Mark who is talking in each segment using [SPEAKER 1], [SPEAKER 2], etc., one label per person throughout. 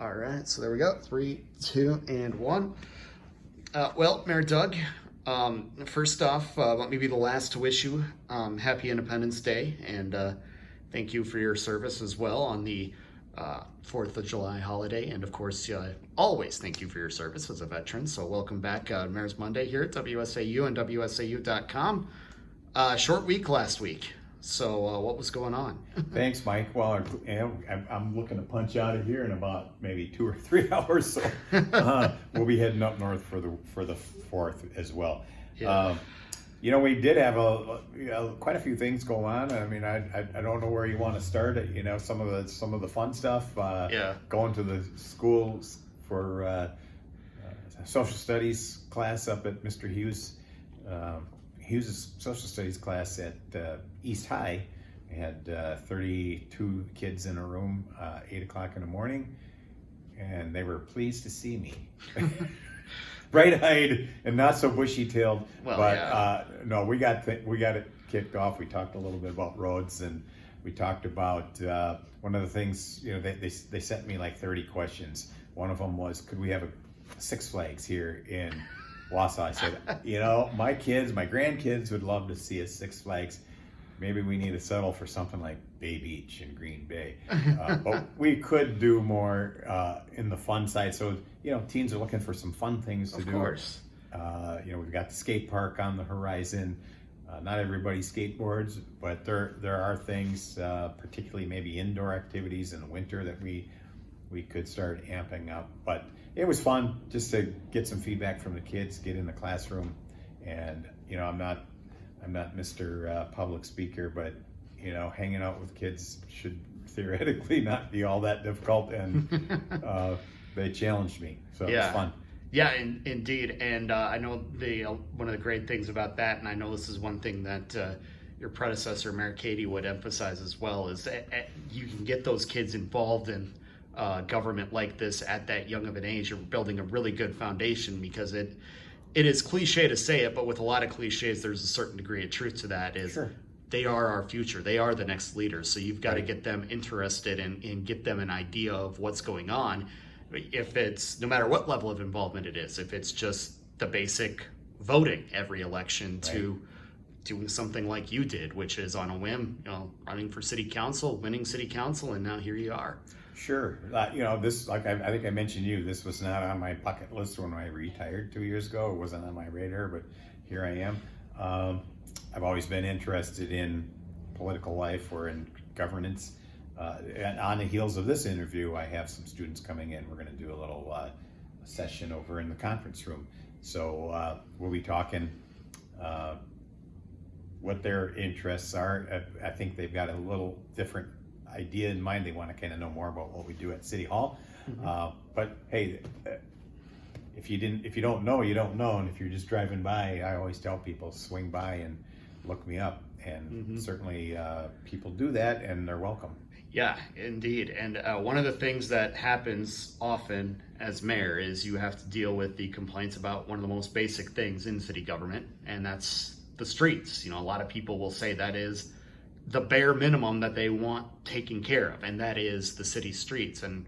[SPEAKER 1] All right, so there we go. 3, 2, and 1. Well, Mayor Doug, first off, let me be the last to wish you happy Independence Day, and thank you for your service as well on the 4th of July holiday. And of course, always thank you for your service as a veteran. So welcome back, Mayor's Monday here at WSAU and WSAU.com. Short week last week. So what was going on?
[SPEAKER 2] Thanks, Mike. Well, I'm looking to punch out of here in about maybe 2 or 3 hours. So we'll be heading up north for the 4th as well.
[SPEAKER 1] Yeah.
[SPEAKER 2] We did have quite a few things go on. I mean, I don't know where you want to start it. Some of the fun stuff. Going to the schools for social studies class up at Mr. Hughes. Hughes' social studies class at East High. We had 32 kids in a room, 8 o'clock in the morning, and they were pleased to see me. Bright-eyed and not so bushy-tailed, no, we got it kicked off. We talked a little bit about roads, and we talked about one of the things. They sent me like 30 questions. One of them was, could we have a Six Flags here in Wausau? I said, my grandkids would love to see a Six Flags. Maybe we need to settle for something like Bay Beach in Green Bay. But we could do more in the fun side. So, teens are looking for some fun things to do.
[SPEAKER 1] Of course.
[SPEAKER 2] We've got the skate park on the horizon. Not everybody skateboards, but there are things, particularly maybe indoor activities in the winter that we could start amping up. But it was fun just to get some feedback from the kids, get in the classroom. And, I'm not Mr. Public Speaker, but, hanging out with kids should theoretically not be all that difficult. And they challenged me, so it was fun.
[SPEAKER 1] Yeah, indeed. And I know one of the great things about that, and I know this is one thing that your predecessor, Mayor Katie, would emphasize as well, is that you can get those kids involved in government like this at that young of an age. You're building a really good foundation, because it is cliche to say it, but with a lot of cliches, there's a certain degree of truth to that.
[SPEAKER 2] Sure.
[SPEAKER 1] They are our future. They are the next leaders. So you've got to get them interested and get them an idea of what's going on. If it's, no matter what level of involvement it is, if it's just the basic voting every election to doing something like you did, which is on a whim, running for city council, winning city council, and now here you are.
[SPEAKER 2] Sure. This, I think I mentioned this was not on my bucket list when I retired 2 years ago. It wasn't on my radar, but here I am. I've always been interested in political life or in governance. And on the heels of this interview, I have some students coming in. We're going to do a little session over in the conference room. So we'll be talking what their interests are. I think they've got a little different idea in mind. They want to kind of know more about what we do at City Hall. Mm-hmm. But hey, if you don't know, you don't know. And if you're just driving by, I always tell people, swing by and look me up. And certainly people do that, and they're welcome.
[SPEAKER 1] Yeah, indeed. And one of the things that happens often as mayor is you have to deal with the complaints about one of the most basic things in city government, and that's the streets. A lot of people will say that is the bare minimum that they want taken care of, and that is the city streets. And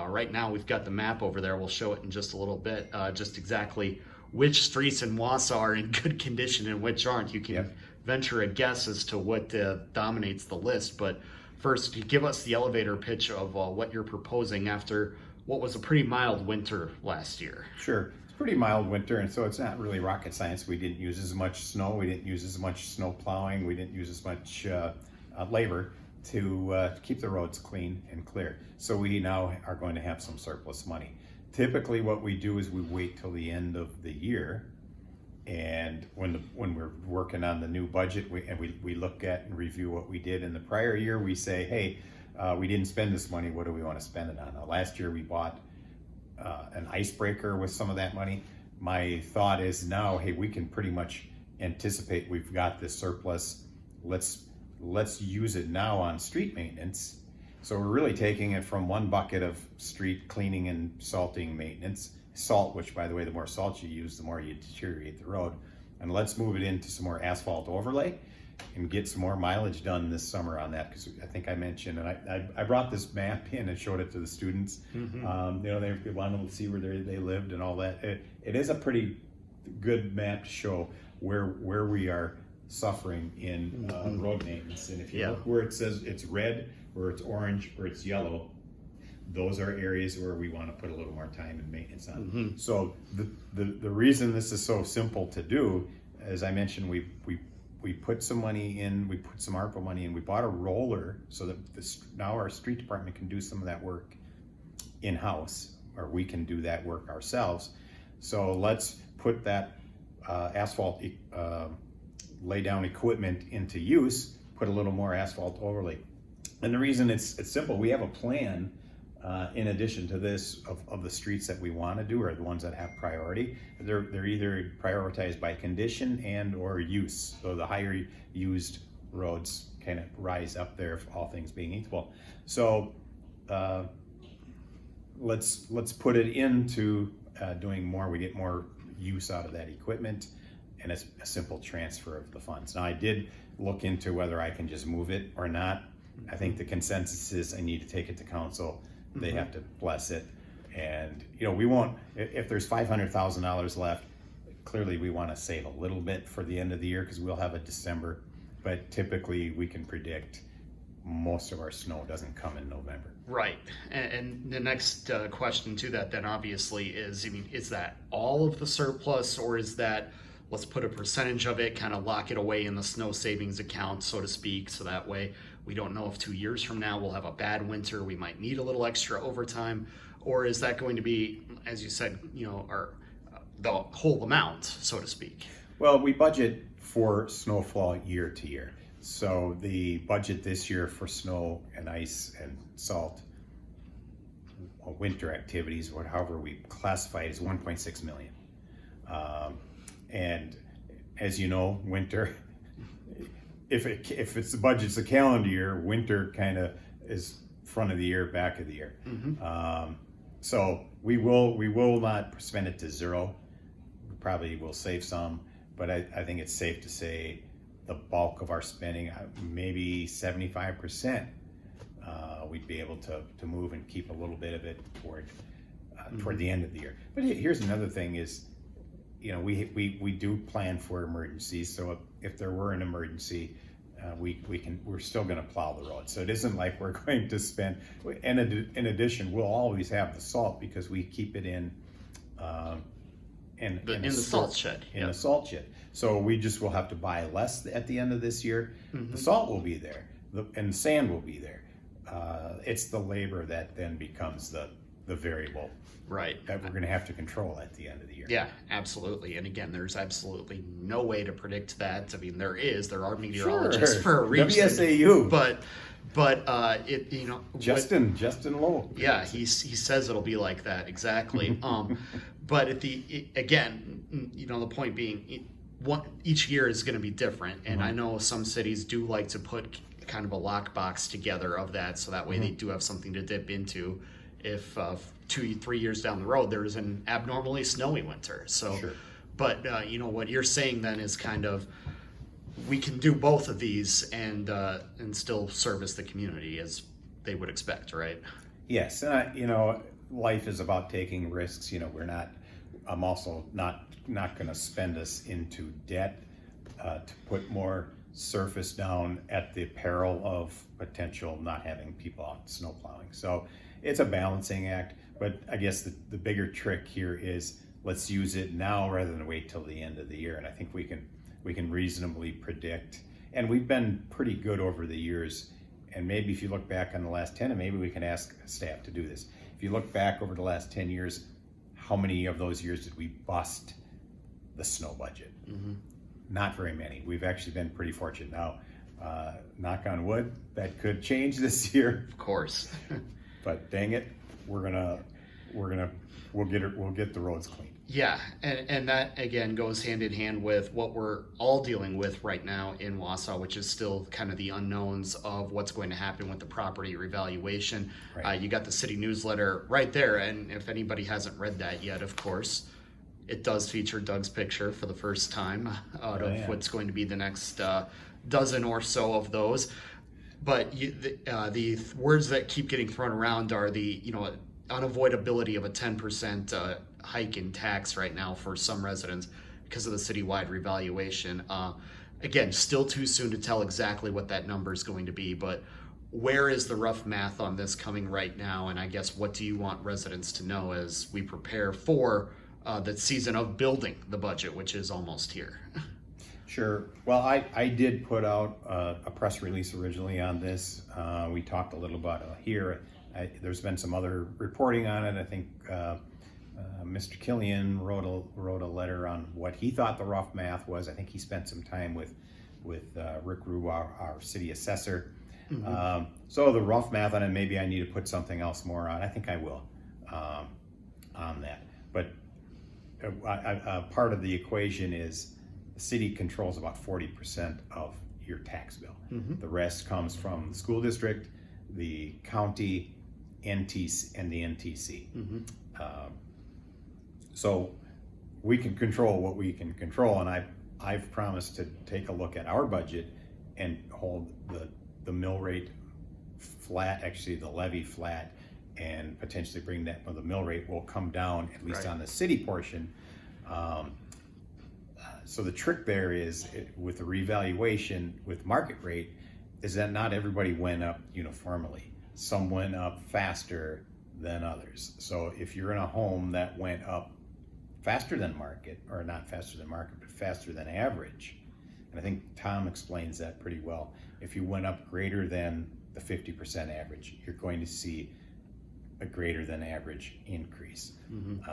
[SPEAKER 1] right now we've got the map over there. We'll show it in just a little bit, just exactly which streets in Wausau are in good condition and which aren't. You can venture a guess as to what dominates the list, but first, give us the elevator pitch of what you're proposing after what was a pretty mild winter last year.
[SPEAKER 2] Sure. It's a pretty mild winter, and so it's not really rocket science. We didn't use as much snow. We didn't use as much snow plowing. We didn't use as much labor to keep the roads clean and clear. So we now are going to have some surplus money. Typically, what we do is we wait till the end of the year, and when we're working on the new budget, we look at and review what we did in the prior year. We say, hey, we didn't spend this money. What do we want to spend it on? Now, last year we bought an icebreaker with some of that money. My thought is now, hey, we can pretty much anticipate we've got this surplus. Let's use it now on street maintenance. So we're really taking it from one bucket of street cleaning and salting maintenance. Salt, which, by the way, the more salt you use, the more you deteriorate the road. And let's move it into some more asphalt overlay. and get some more mileage done this summer on that, because I think I mentioned, and I brought this map in and showed it to the students. They wanted to see where they lived and all that. It is a pretty good map to show where we are suffering in road maintenance. And if you look where it says it's red, where it's orange, where it's yellow, those are areas where we want to put a little more time and maintenance on. So the reason this is so simple to do, as I mentioned, we put some money in, we put some ARPA money in, we bought a roller so that now our street department can do some of that work in-house, or we can do that work ourselves. So let's put that asphalt lay down equipment into use, put a little more asphalt overlay. And the reason it's simple, we have a plan in addition to this of the streets that we want to do, or the ones that have priority. They're either prioritized by condition and or use. So the higher used roads kind of rise up there, if all things being equal. So let's put it into doing more. We get more use out of that equipment, and it's a simple transfer of the funds. Now, I did look into whether I can just move it or not. I think the consensus is I need to take it to council. They have to bless it. And, we won't, if there's $500,000 left, clearly we want to save a little bit for the end of the year, because we'll have a December. But typically we can predict most of our snow doesn't come in November.
[SPEAKER 1] Right. And the next question to that then obviously is, is that all of the surplus, or is that, let's put a percentage of it, kind of lock it away in the snow savings account, so to speak, so that way we don't know if 2 years from now we'll have a bad winter, we might need a little extra overtime, or is that going to be, as you said, the whole amount, so to speak?
[SPEAKER 2] Well, we budget for snowfall year to year. So the budget this year for snow and ice and salt, winter activities, or however we classify it, is 1.6 million. And as you know, winter, if it's the budget's a calendar year, winter kind of is front of the year, back of the year. So we will not spend it to zero. We probably will save some, but I think it's safe to say the bulk of our spending, maybe 75%, we'd be able to move and keep a little bit of it toward the end of the year. But here's another thing is, we do plan for emergencies. So if there were an emergency, we're still going to plow the road. So it isn't like we're going to spend. And in addition, we'll always have the salt, because we keep it in the
[SPEAKER 1] salt shed.
[SPEAKER 2] In the salt shed. So we just will have to buy less at the end of this year. The salt will be there, and the sand will be there. It's the labor that then becomes the variable.
[SPEAKER 1] Right.
[SPEAKER 2] That we're going to have to control at the end of the year.
[SPEAKER 1] Yeah, absolutely. And again, there's absolutely no way to predict that. There are meteorologists for a reason.
[SPEAKER 2] WSAU.
[SPEAKER 1] But
[SPEAKER 2] Justin Lowe.
[SPEAKER 1] Yeah, he says it'll be like that, exactly. But again, the point being, each year is going to be different. And I know some cities do like to put kind of a lockbox together of that, so that way they do have something to dip into if 2-3 years down the road there is an abnormally snowy winter. So, but what you're saying then is kind of, we can do both of these and still service the community as they would expect, right?
[SPEAKER 2] Yes, life is about taking risks. I'm also not going to spend us into debt to put more surface down at the peril of potential not having people out snow plowing. So it's a balancing act, but I guess the bigger trick here is, let's use it now rather than wait till the end of the year. And I think we can reasonably predict, and we've been pretty good over the years. And maybe if you look back on the last 10, and maybe we can ask staff to do this. If you look back over the last 10 years, how many of those years did we bust the snow budget? Not very many. We've actually been pretty fortunate. Now, knock on wood, that could change this year.
[SPEAKER 1] Of course.
[SPEAKER 2] But dang it, we'll get the roads clean.
[SPEAKER 1] Yeah, and that again goes hand in hand with what we're all dealing with right now in Wausau, which is still kind of the unknowns of what's going to happen with the property revaluation.
[SPEAKER 2] Right.
[SPEAKER 1] You got the city newsletter right there, and if anybody hasn't read that yet, of course, it does feature Doug's picture for the first time out of what's going to be the next dozen or so of those. But the words that keep getting thrown around are the unavoidability of a 10% hike in tax right now for some residents because of the citywide revaluation. Again, still too soon to tell exactly what that number is going to be, but where is the rough math on this coming right now? And I guess what do you want residents to know as we prepare for the season of building the budget, which is almost here?
[SPEAKER 2] Sure. Well, I did put out a press release originally on this. We talked a little about it here. There's been some other reporting on it. I think Mr. Killian wrote a letter on what he thought the rough math was. I think he spent some time with Rick Rue, our city assessor. Mm-hmm. So the rough math on it, maybe I need to put something else more on. I think I will on that. But part of the equation is the city controls about 40% of your tax bill. Mm-hmm. The rest comes from the school district, the county, NTC, and the NTC. Mm-hmm. So we can control what we can control, and I've promised to take a look at our budget and hold the mill rate flat, actually the levy flat, and potentially bring that, well, the mill rate will come down, at least on the city portion. So the trick there is with the revaluation with market rate is that not everybody went up uniformly. Some went up faster than others. So if you're in a home that went up faster than market, or not faster than market, but faster than average, and I think Tom explains that pretty well. If you went up greater than the 50% average, you're going to see a greater than average increase. Mm-hmm.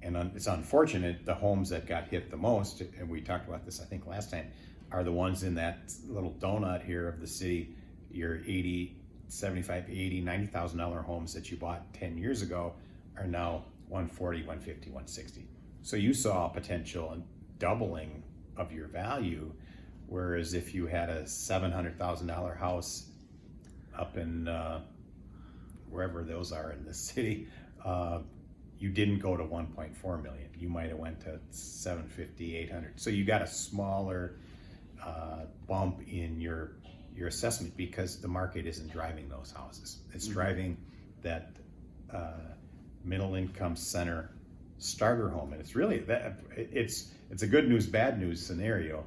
[SPEAKER 2] And it's unfortunate, the homes that got hit the most, and we talked about this I think last time, are the ones in that little donut here of the city, your $75,000, $80,000, $90,000 homes that you bought 10 years ago are now $140,000, $150,000, $160,000. So you saw a potential doubling of your value, whereas if you had a $700,000 house up in wherever those are in the city, you didn't go to 1.4 million. You might have went to 750, 800. So you got a smaller bump in your assessment because the market isn't driving those houses. It's mm-hmm. driving that middle income center starter home, and it's really that it's a good news, bad news scenario.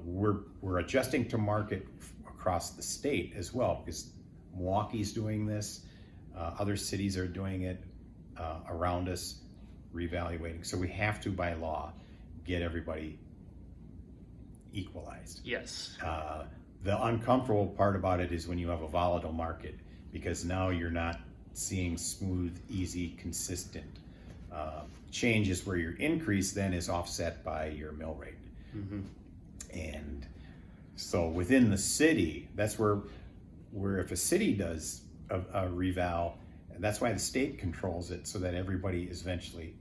[SPEAKER 2] We're adjusting to market across the state as well, because Milwaukee's doing this, other cities are doing it around us, reevaluating. So we have to, by law, get everybody equalized.
[SPEAKER 1] Yes.
[SPEAKER 2] The uncomfortable part about it is when you have a volatile market, because now you're not seeing smooth, easy, consistent changes where your increase then is offset by your mill rate. Mm-hmm. And so within the city, that's where if a city does a reval, that's why the state controls it, so that everybody is eventually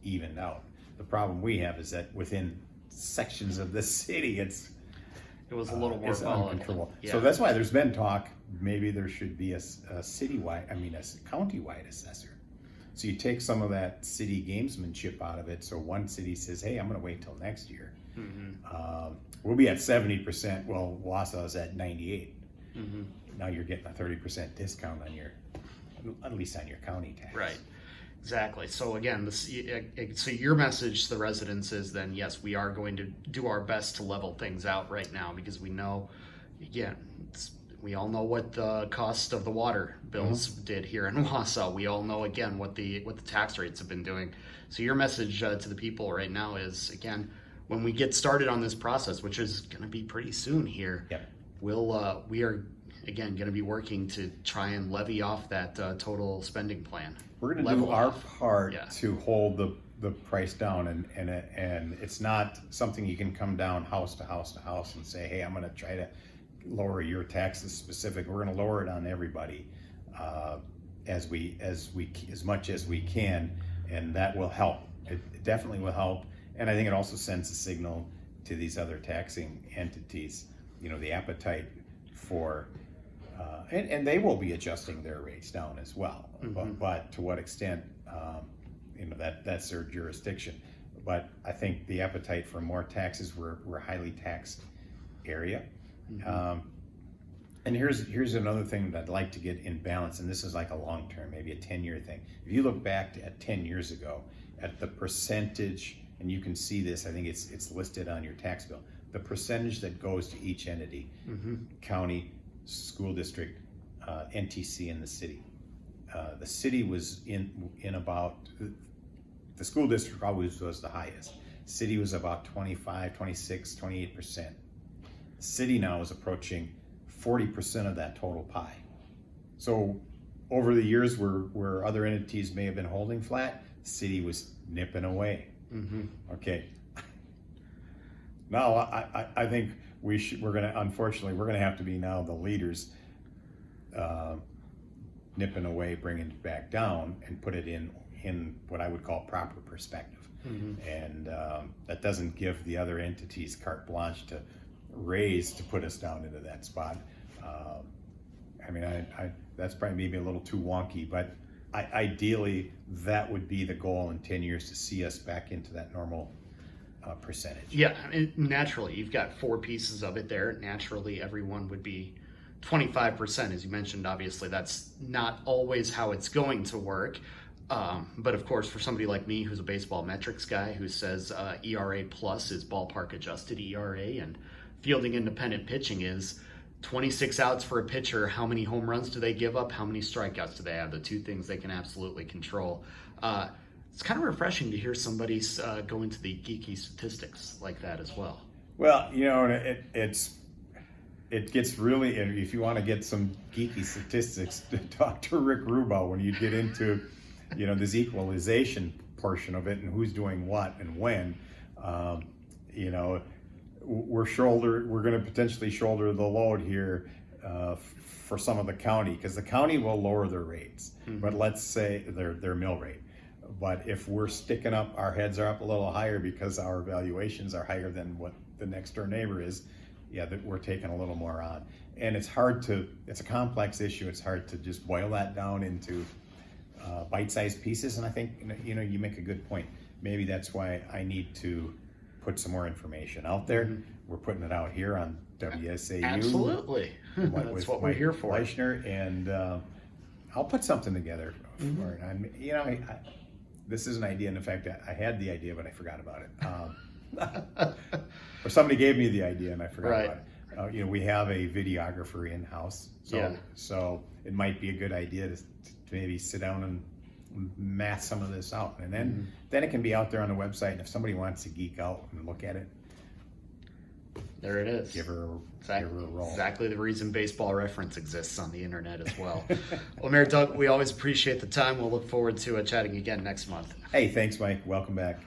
[SPEAKER 2] evened out. The problem we have is that within sections of the city, it
[SPEAKER 1] was a little more
[SPEAKER 2] uncontrollable.
[SPEAKER 1] Yeah.
[SPEAKER 2] So that's why there's been talk, maybe there should be a county-wide assessor. So you take some of that city gamesmanship out of it. So one city says, hey, I'm going to wait till next year. Mm-hmm. We'll be at 70%. Well, Wausau's at 98. Mm-hmm. Now you're getting a 30% discount on at least on your county tax.
[SPEAKER 1] Right. Exactly. So again, so your message to the residents is then, yes, we are going to do our best to level things out right now, because we know, again, we all know what the cost of the water bills mm-hmm. did here in Wausau. We all know, again, what the tax rates have been doing. So your message to the people right now is, again, when we get started on this process, which is going to be pretty soon here,
[SPEAKER 2] yep.
[SPEAKER 1] we are again going to be working to try and levy off that total spending plan.
[SPEAKER 2] We're going to do our part to hold the price down, and it's not something you can come down house to house to house and say, hey, I'm going to try to lower your taxes specific. We're going to lower it on everybody as much as we can, and that will help. It definitely will help, and I think it also sends a signal to these other taxing entities, the appetite for, and they will be adjusting their rates down as well. Mm-hmm. But to what extent, that's their jurisdiction. but I think the appetite for more taxes, we're a highly taxed area. And here's another thing that I'd like to get in balance, and this is like a long term, maybe a 10-year thing. If you look back at 10 years ago at the percentage, and you can see this, I think it's listed on your tax bill, the percentage that goes to each entity, county, school district, NTC, and the city. The city was in about, the school district always was the highest. City was about 25, 26, 28%. The city now is approaching 40% of that total pie. So over the years where other entities may have been holding flat, the city was nipping away. Okay. Now I think unfortunately we're gonna have to be now the leaders, nipping away, bringing it back down, and put it in what I would call proper perspective. And that doesn't give the other entities carte blanche to raise to put us down into that spot. I mean, that's probably maybe a little too wonky, but ideally that would be the goal in 10 years, to see us back into that normal percentage.
[SPEAKER 1] Yeah, I mean, naturally, you've got 4 pieces of it there. Naturally, everyone would be 25%, as you mentioned. Obviously, that's not always how it's going to work. But of course, for somebody like me, who's a baseball metrics guy, who says ERA plus is ballpark adjusted ERA, and fielding independent pitching is 26 outs for a pitcher. How many home runs do they give up? How many strikeouts do they have? The 2 things they can absolutely control. It's kind of refreshing to hear somebody go into the geeky statistics like that as well.
[SPEAKER 2] Well, you know, it gets really, if you want to get some geeky statistics, talk to Rick Rubel when you get into, you know, this equalization portion of it and who's doing what and when. You know, we're going to potentially shoulder the load here for some of the county, because the county will lower their rates, but let's say their mill rate. But if we're sticking up, our heads are up a little higher because our valuations are higher than what the next door neighbor is, yeah, that we're taking a little more on. And it's a complex issue. It's hard to just boil that down into bite-sized pieces. And I think, you know, you make a good point. Maybe that's why I need to put some more information out there. We're putting it out here on WSAU.
[SPEAKER 1] Absolutely. That's what we're here for.
[SPEAKER 2] Fleischner, and I'll put something together for it. You know, this is an idea, and in fact, I had the idea, but I forgot about it. Or somebody gave me the idea, and I forgot about it. You know, we have a videographer in-house, so it might be a good idea to maybe sit down and math some of this out, and then it can be out there on the website, and if somebody wants to geek out and look at it,
[SPEAKER 1] there it is.
[SPEAKER 2] Give her a roll.
[SPEAKER 1] Exactly the reason Baseball Reference exists on the internet as well. Well, Mayor Doug, we always appreciate the time. We'll look forward to chatting again next month.
[SPEAKER 2] Hey, thanks, Mike. Welcome back.